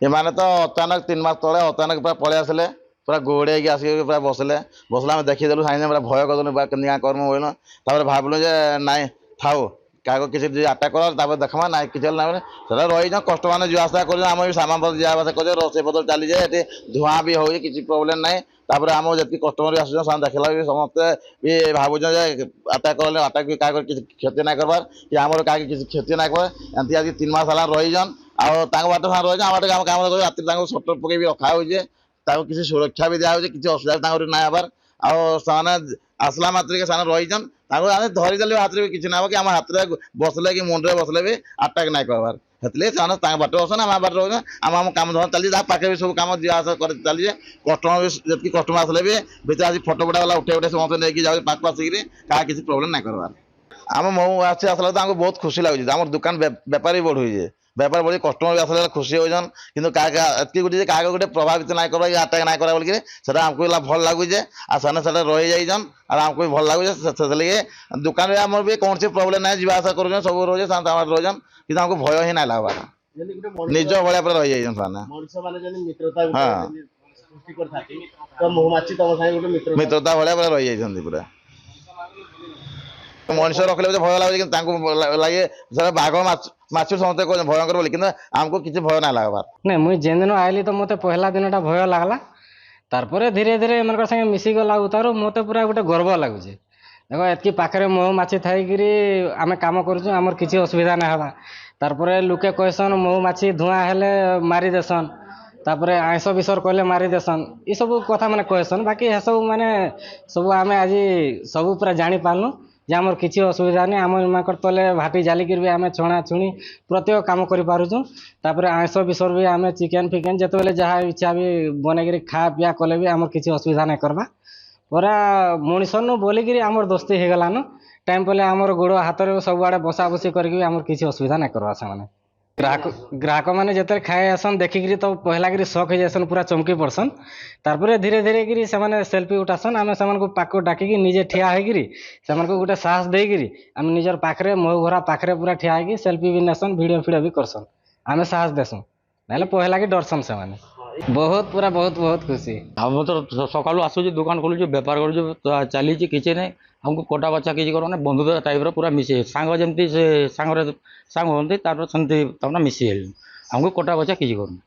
ଏମାନେ ତ ଅଚାନକ 3 ମାସ ତଳେ ଅଚାନକ ପୁରା ପଳେଇ ଆସିଲେ, ପୁରା ଗୋଡ଼େଇକି ଆସିକି ପୁରା ବସିଲେ। ଆମେ ଦେଖିଦେଲୁ ସାଙ୍ଗେ ସାଙ୍ଗେ ପୁରା ଭୟ କରିଦେଲୁ, କେମିତି କାଁ କର୍ମ ବୋଇଲୁ। ତାପରେ ଭାବିଲୁ ଯେ ନାଇଁ ଥାଉ, କାହାକୁ କିଛି ଆଟାକ୍ କର ତାପରେ ଦେଖମା ନାଇଁ କିଛି ହେଲେ ନାହିଁ। ସେଟା ରହିଛ କଷ୍ଟମାନେ ଯିବା ଆସିବା କରୁଛୁ, ଆମ ବି ସାମାନ ପତ୍ର ଯିବା ଆସିବା କରୁଛୁ, ରୋଷେଇ ପତ୍ର ଚାଲିଛେ, ଏଠି ଧୂଆଁ ବି ହେଉଛି, କିଛି ପ୍ରୋବ୍ଲେମ୍ ନାହିଁ। ତାପରେ ଆମର ଯେତିକି କଷ୍ଟମର ବି ଆସୁଛନ୍ତି ସେମାନେ ଦେଖିଲା ବି ସମସ୍ତେ ବି ଭାବୁଛନ୍ତି ଯେ ଆଟାକ୍ କଲେ ଆଟାକ୍ ବି କାହାକୁ କିଛି କ୍ଷତି ନାଇଁ କରବାର, କି ଆମର କାହାକି କିଛି କ୍ଷତି ନାଇଁ କରେ। ଏମିତି ଆଜି 3 ମାସ ହେଲା ରହିଛନ୍, ଆଉ ତାଙ୍କ ବାଟ ସାଙ୍ଗେ ରହିଛନ୍, ଆମ ବାଟ କାମ କରୁଛୁ। ରାତିରେ ତାଙ୍କୁ ସଟର ପକେଇ ବି ରଖା ହେଉଛି, ତାଙ୍କୁ କିଛି ସୁରକ୍ଷା ବି ଦିଆହେଉଛି, କିଛି ଅସୁବିଧା ତାଙ୍କର ନାଇଁ ହେବାର। ଆଉ ସେମାନେ ଆସିଲା ମାତ୍ରକେ ସେମାନେ ରହିଛନ୍, ତାଙ୍କୁ ଆମେ ଧରିଦେଲେ ହାତରେ ବି କିଛି ନାହିଁ, କି ଆମ ହାତରେ ବସିଲେ କି ମୁଣ୍ଡରେ ବସିଲେ ବି ଆଟାକ୍ ନାଇଁ କରବାର। ସେଥିଲାଗି ସେମାନେ ତାଙ୍କ ବାଟରେ ଅଛନ୍ତି, ଆମ ବାଟରେ ରହୁଛନ୍ତି। ଆମ କାମ ଧନ୍ଦା ଚାଲିଛି, ଯାହା ପାଖରେ ବି ସବୁ କାମ ଯିବା ଆସିବା କରି ଚାଲିଛେ। କଷ୍ଟମର ବି ଯେତିକି କଷ୍ଟମର ଆସିଲେ ବି ଭିତରେ ଆସି ଫଟୋ ଫଟା ଗଲା ଉଠେଇ ସମସ୍ତେ ନେଇକି ଯାଉଛି ପାଖକୁ ଆସିକିରି, କାହା କିଛି ପ୍ରୋବ୍ଲେମ୍ ନାଇଁ କରବାର। ଆମ ମହୁ ଆସିଲା ତ ଆମକୁ ବହୁତ ଖୁସି ଲାଗୁଛି, ଆମର ଦୋକାନ ବେପାର ବି ବଢ଼ୁଛି, ବେପାର ବଢ଼ି କଷ୍ଟମର ବି ଆସିଲେ ଖୁସି ହଉଛନ୍। କିନ୍ତୁ ଏତିକି ଗୋଟେ କାହାକୁ ଗୋଟେ ପ୍ରଭାବିତ ନାଇଁ କରିବା, ଆଟାକ୍ ନାଇଁ କରା ବୋଲିକି ସେଟା ଆମକୁ ଭଲ ଲାଗୁଛେ। ଆଉ ସେମାନେ ସେଟା ରହିଯାଇଛନ୍, ଆଉ ଆମକୁ ବି ଭଲ ଲାଗୁଛେ। ସେଥିଲାଗି ଦୋକାନରେ ଆମର ବି କୌଣସି ପ୍ରୋବ୍ଲେମ୍ ନାହିଁ, ଯିବା ଆସିବା କରୁଛନ୍, ସବୁ ରହୁଛେ, ସେମାନେ ତାଙ୍କ ରହୁଛନ୍। କିନ୍ତୁ ଆମକୁ ଭୟ ହିଁ ନାଇଁ ଲାଗବାର, ନିଜ ଭଳିଆ ପୁରା ରହିଯାଇଛନ୍ ସେମାନେ। ମିତ୍ରତା ଭଳିଆ ପୁରା ରହିଯାଇଛନ୍ତି ପୁରା। ମଣିଷ ରଖିଲେ ବି ଭୟ ଲାଗୁଛି, କିନ୍ତୁ ତାଙ୍କୁ ଲାଗେ ସେଟା ବାଘ ମାଛ ସମସ୍ତେ କହୁଛନ୍ତି ଭୟଙ୍କର ବୋଲି, କିନ୍ତୁ ଆମକୁ କିଛି ଭୟ ନାଇଁ ଲାଗବାର। ନାଇଁ ମୁଇଁ ଯେନ୍ ଦିନ ଆଇଲି ତ ମତେ ପହିଲା ଦିନଟା ଭୟ ଲାଗଲା, ତାରପରେ ଧୀରେ ଧୀରେ ଏମାନଙ୍କ ସାଙ୍ଗେ ମିଶିଗଲା ଉତାରୁ ମତେ ପୁରା ଗୋଟେ ଗର୍ବ ଲାଗୁଛି। ଦେଖ ଏତ୍କି ପାଖରେ ମହୁମାଛି ଥାଇକିରି ଆମେ କାମ କରୁଛୁ, ଆମର କିଛି ଅସୁବିଧା ନାଇଁ ହେବା। ତାରପରେ ଲୁକେ କହିସନ୍ ମହୁମାଛି ଧୂଆଁ ହେଲେ ମାରିଦେସନ୍, ତାପରେ ଆଇଁଷ ବିଷର କଲେ ମାରିଦେସନ୍, ଏସବୁ କଥା ମାନେ କହିସନ୍। ବାକି ଏସବୁ ମାନେ ସବୁ ଆମେ ଆଜି ସବୁ ପୁରା ଜାଣିପାରିଲୁ ଯେ ଆମର କିଛି ଅସୁବିଧା ନାହିଁ। ଆମ ଏମାନଙ୍କର ତଲେ ଭାଟି ଜାଲିକିରି ବି ଆମେ ଛଣା ଛୁଣି ପ୍ରତ୍ୟେକ କାମ କରିପାରୁଛୁ। ତାପରେ ଆଇଁଷ ବିଷୟରେ ବି ଆମେ ଚିକେନ୍ ଫିକେନ୍ ଯେତେବେଳେ ଯାହା ଇଚ୍ଛା ବି ବନେଇକିରି ଖାଆ ପିଆ କଲେ ବି ଆମର କିଛି ଅସୁବିଧା ନାଇଁ କରବା। ପୁରା ମଣିଷନୁ ବୋଲିକିରି ଆମର ଦୋସ୍ତି ହେଇଗଲାନ। ଟାଇମ୍ ପଇଲେ ଆମର ଗୋଡ଼ ହାତରେ ସବୁଆଡ଼େ ବସା ବସି କରିକି ବି ଆମର କିଛି ଅସୁବିଧା ନାଇଁ କରବା ସେମାନେ। ଗ୍ରାହକ ମାନେ ଯେତେବେଳେ ଖାଇ ଆସନ୍ ଦେଖିକିରି ତ ପହିଲାକିରି ସକ୍ ହେଇଯାସନ୍, ପୁରା ଚମକି ପଡ଼ସନ୍। ତାରପରେ ଧୀରେ ଧୀରେ କିରି ସେମାନେ ସେଲ୍ଫି ଉଠାସନ୍, ଆମେ ସେମାନଙ୍କୁ ପାଖକୁ ଡାକିକି ନିଜେ ଠିଆ ହେଇକିରି ସେମାନଙ୍କୁ ଗୋଟେ ସାହସ ଦେଇକିରି ଆମେ ନିଜର ପାଖରେ ମହୁ ଘରା ପାଖରେ ପୁରା ଠିଆ ହେଇକି ସେଲ୍ଫି ବି ନେସନ୍, ଭିଡ଼ିଓ ଫିଡ଼ିଓ ବି କରସନ୍। ଆମେ ସାହସ ଦେସୁଁ, ନହେଲେ ପହିଲାକି ଡରସନ୍ ସେମାନେ। ବହୁତ ପୁରା ବହୁତ ଖୁସି। ଆମେ ତ ସକାଳୁ ଆସୁଛୁ, ଦୋକାନ ଖୋଲୁଛୁ, ବେପାର କରୁଛୁ, ଚାଲିଛି, କିଛି ନାହିଁ। ଆମକୁ କଟା ବଛା କିଛି କର ନାହିଁ, ବନ୍ଧୁତା ଟାଇପ୍ର ପୁରା ମିଶି ସାଙ୍ଗ ଯେମିତି ସେ ସାଙ୍ଗରେ ସାଙ୍ଗ ହୁଅନ୍ତି, ତାପରେ ସେମିତି ତାମାନେ ମିଶି ହେଲୁ। ଆମକୁ କଟା ବଛା କିଛି କରୁନି।